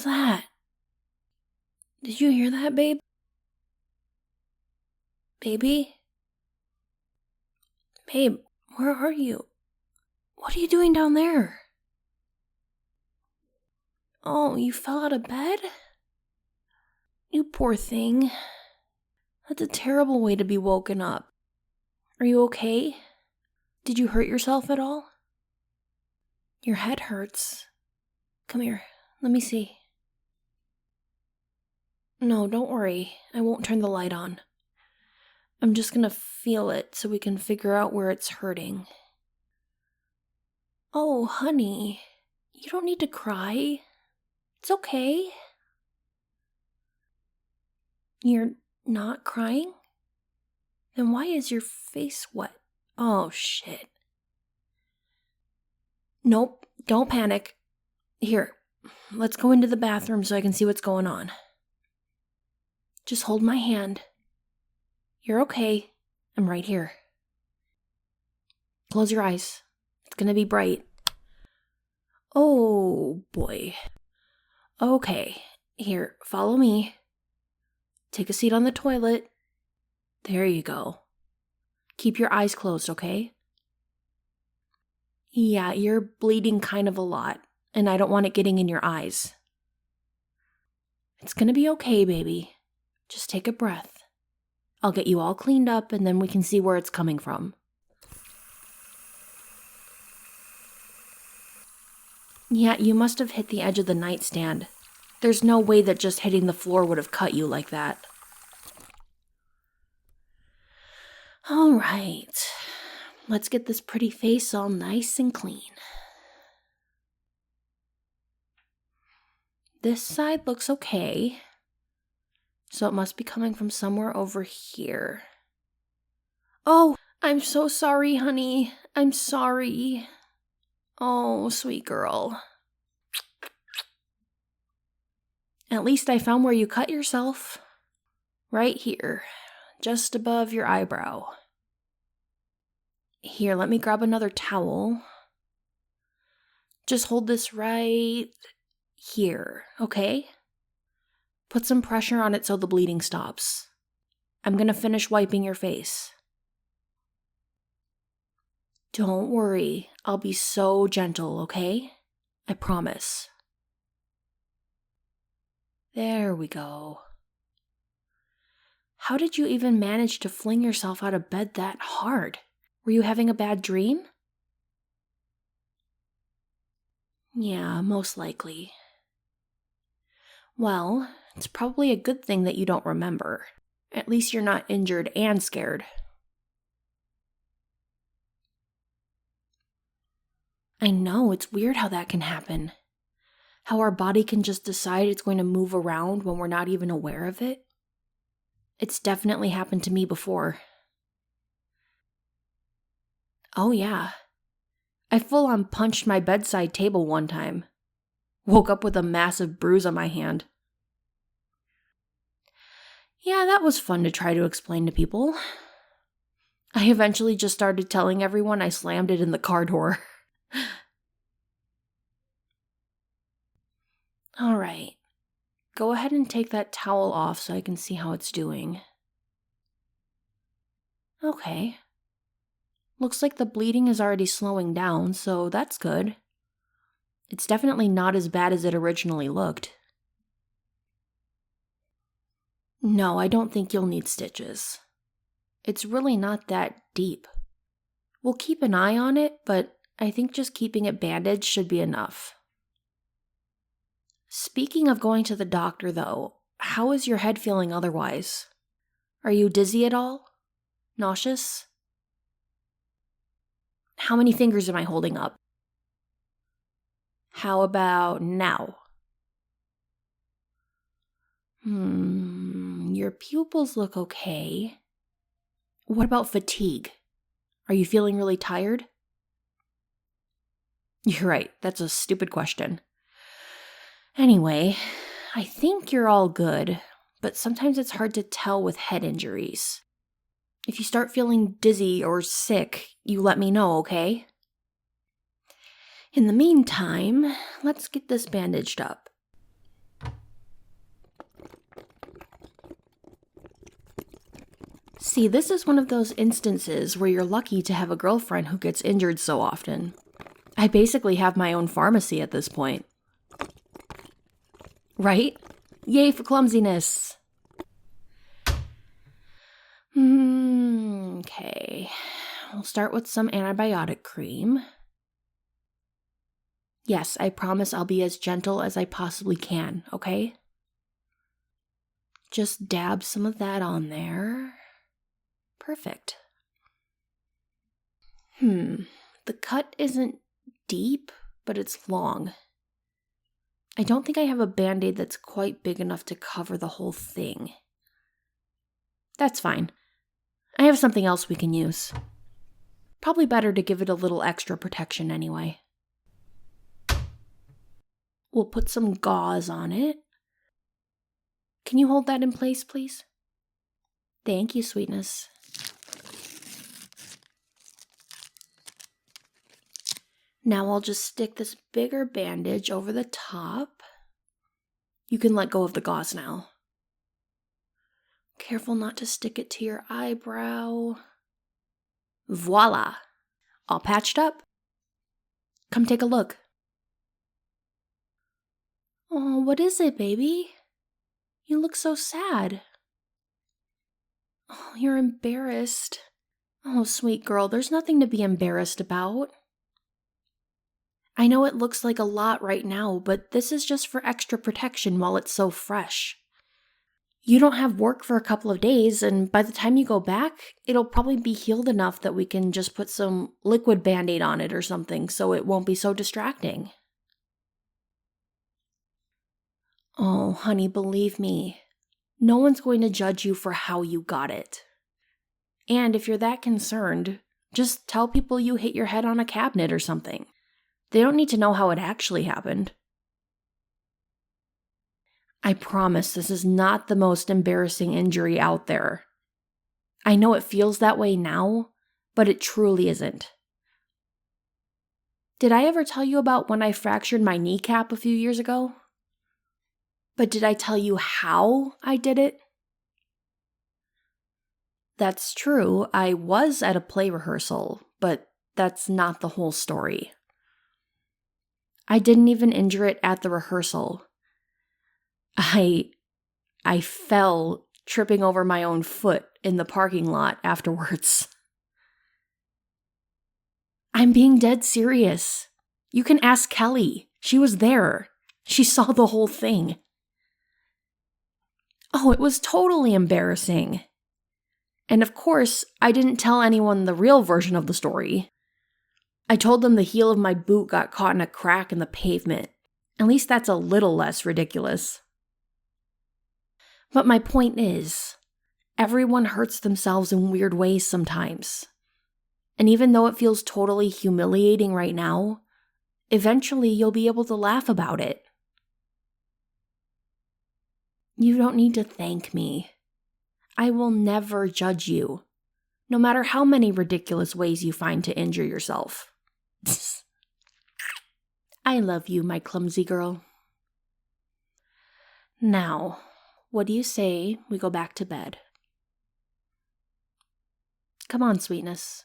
was that? Did you hear that, babe? Baby? Babe, where are you? What are you doing down there? Oh, you fell out of bed? You poor thing. That's a terrible way to be woken up. Are you okay? Did you hurt yourself at all? Your head hurts. Come here, let me see. No, don't worry. I won't turn the light on. I'm just gonna feel it so we can figure out where it's hurting. Oh, honey, you don't need to cry. It's okay. You're not crying? Then why is your face wet? Oh, shit. Nope, don't panic. Here, let's go into the bathroom so I can see what's going on. Just hold my hand. You're okay. I'm right here. Close your eyes. It's gonna be bright. Oh, boy. Okay, here, follow me. Take a seat on the toilet. There you go. Keep your eyes closed, okay? Yeah, you're bleeding kind of a lot, and I don't want it getting in your eyes. It's gonna be okay, baby. Just take a breath. I'll get you all cleaned up, and then we can see where it's coming from. Yeah, you must have hit the edge of the nightstand. There's no way that just hitting the floor would have cut you like that. All right. Let's get this pretty face all nice and clean. This side looks okay. So it must be coming from somewhere over here. Oh, I'm so sorry, honey. I'm sorry. Oh, sweet girl. At least I found where you cut yourself. Right here, just above your eyebrow. Here, let me grab another towel. Just hold this right here, okay? Put some pressure on it so the bleeding stops. I'm gonna finish wiping your face. Don't worry, I'll be so gentle, okay? I promise. There we go. How did you even manage to fling yourself out of bed that hard? Were you having a bad dream? Yeah, most likely. Well, it's probably a good thing that you don't remember. At least you're not injured and scared. I know, it's weird how that can happen. How our body can just decide it's going to move around when we're not even aware of it. It's definitely happened to me before. Oh yeah. I full-on punched my bedside table one time. Woke up with a massive bruise on my hand. Yeah, that was fun to try to explain to people. I eventually just started telling everyone I slammed it in the car door. All right. Go ahead and take that towel off so I can see how it's doing. Okay. Looks like the bleeding is already slowing down, so that's good. It's definitely not as bad as it originally looked. No, I don't think you'll need stitches. It's really not that deep. We'll keep an eye on it, but I think just keeping it bandaged should be enough. Speaking of going to the doctor, though, how is your head feeling otherwise? Are you dizzy at all? Nauseous? How many fingers am I holding up? How about now? Your pupils look okay. What about fatigue? Are you feeling really tired? You're right, that's a stupid question. Anyway, I think you're all good, but sometimes it's hard to tell with head injuries. If you start feeling dizzy or sick, you let me know, okay? In the meantime, let's get this bandaged up. See, this is one of those instances where you're lucky to have a girlfriend who gets injured so often. I basically have my own pharmacy at this point. Right? Yay for clumsiness! Okay. We'll start with some antibiotic cream. Yes, I promise I'll be as gentle as I possibly can, okay? Just dab some of that on there. Perfect. The cut isn't deep, but it's long. I don't think I have a Band-Aid that's quite big enough to cover the whole thing. That's fine. I have something else we can use. Probably better to give it a little extra protection anyway. We'll put some gauze on it. Can you hold that in place, please? Thank you, sweetness. Now I'll just stick this bigger bandage over the top. You can let go of the gauze now. Careful not to stick it to your eyebrow. Voila! All patched up. Come take a look. Oh, what is it, baby? You look so sad. Oh, you're embarrassed. Oh, sweet girl, there's nothing to be embarrassed about. I know it looks like a lot right now, but this is just for extra protection while it's so fresh. You don't have work for a couple of days, and by the time you go back, it'll probably be healed enough that we can just put some liquid Band-Aid on it or something so it won't be so distracting. Oh, honey, believe me, no one's going to judge you for how you got it. And if you're that concerned, just tell people you hit your head on a cabinet or something. They don't need to know how it actually happened. I promise this is not the most embarrassing injury out there. I know it feels that way now, but it truly isn't. Did I ever tell you about when I fractured my kneecap a few years ago? But did I tell you how I did it? That's true, I was at a play rehearsal, but that's not the whole story. I didn't even injure it at the rehearsal. I fell tripping over my own foot in the parking lot afterwards. I'm being dead serious. You can ask Kelly. She was there. She saw the whole thing. Oh, it was totally embarrassing. And of course, I didn't tell anyone the real version of the story. I told them the heel of my boot got caught in a crack in the pavement. At least that's a little less ridiculous. But my point is, everyone hurts themselves in weird ways sometimes. And even though it feels totally humiliating right now, eventually you'll be able to laugh about it. You don't need to thank me. I will never judge you, no matter how many ridiculous ways you find to injure yourself. I love you, my clumsy girl. Now, what do you say we go back to bed? Come on, sweetness.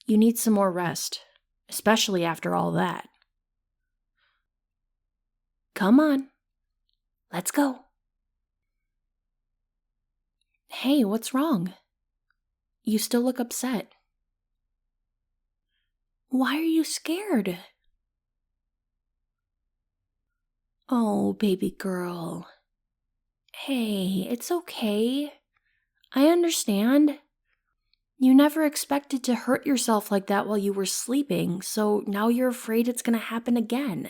You need some more rest, especially after all that. Come on. Let's go. Hey, what's wrong? You still look upset. Why are you scared? Oh, baby girl. Hey, it's okay. I understand. You never expected to hurt yourself like that while you were sleeping, so now you're afraid it's going to happen again.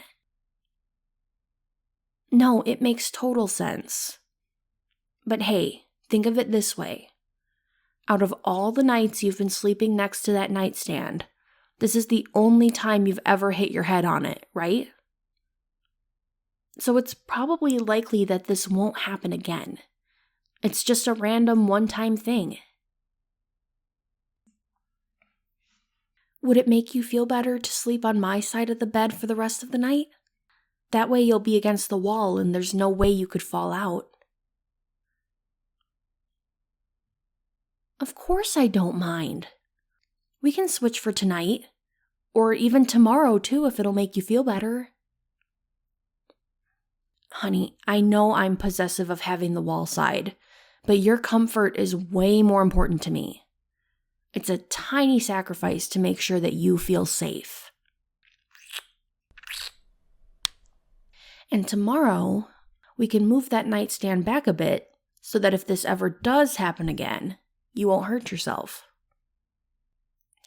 No, it makes total sense. But hey, think of it this way. Out of all the nights you've been sleeping next to that nightstand, this is the only time you've ever hit your head on it, right? So it's probably likely that this won't happen again. It's just a random one-time thing. Would it make you feel better to sleep on my side of the bed for the rest of the night? That way you'll be against the wall and there's no way you could fall out. Of course I don't mind. We can switch for tonight, or even tomorrow too if it'll make you feel better. Honey, I know I'm possessive of having the wall side, but your comfort is way more important to me. It's a tiny sacrifice to make sure that you feel safe. And tomorrow, we can move that nightstand back a bit so that if this ever does happen again, you won't hurt yourself.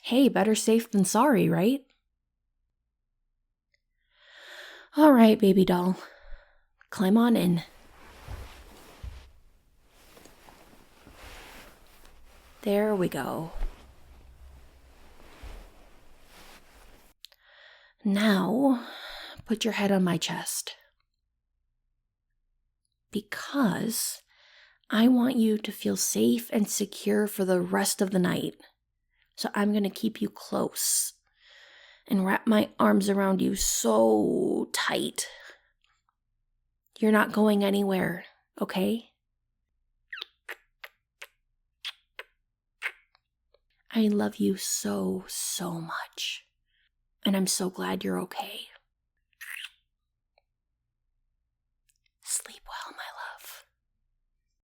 Hey, better safe than sorry, right? All right, baby doll. Climb on in. There we go. Now, put your head on my chest. Because I want you to feel safe and secure for the rest of the night. So I'm going to keep you close and wrap my arms around you so tight. You're not going anywhere, okay? I love you so, so much. And I'm so glad you're okay. Sleep well, my love.